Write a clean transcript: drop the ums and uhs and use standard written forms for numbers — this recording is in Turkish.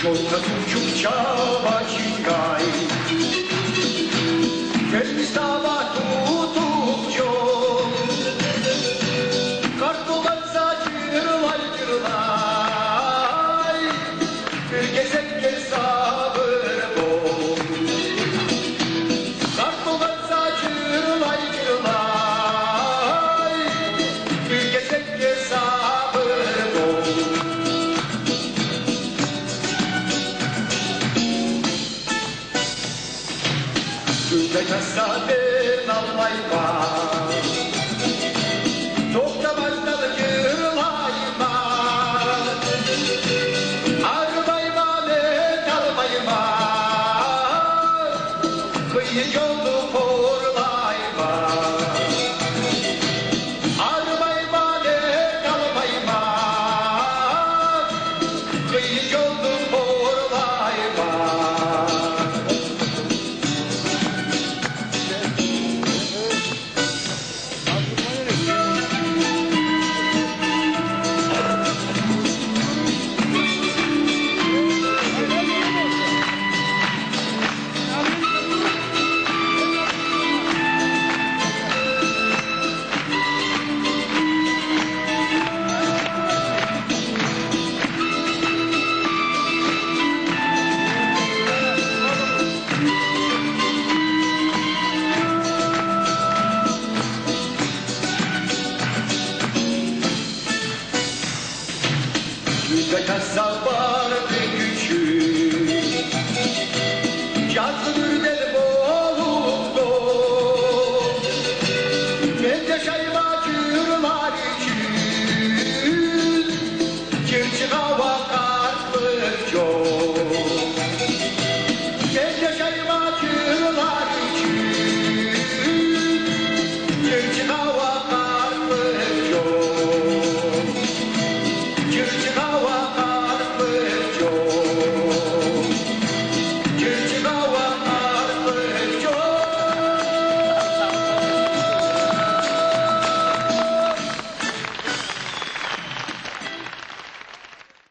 Żołnierz ciała cikaj, kiedy stawa tu wciąż, kartolar zacırlay cırlay, bir gezek sabır bol. Kartolar zacırlay cırlay, bir gezek sabır bol. Güne kasadın almayma, tokta başladı yırlayma, armayma ne kalmayma, kıyı yolu porlayma, armayma ne kalmayma, kıyı yolu porlayma. Güne kasaba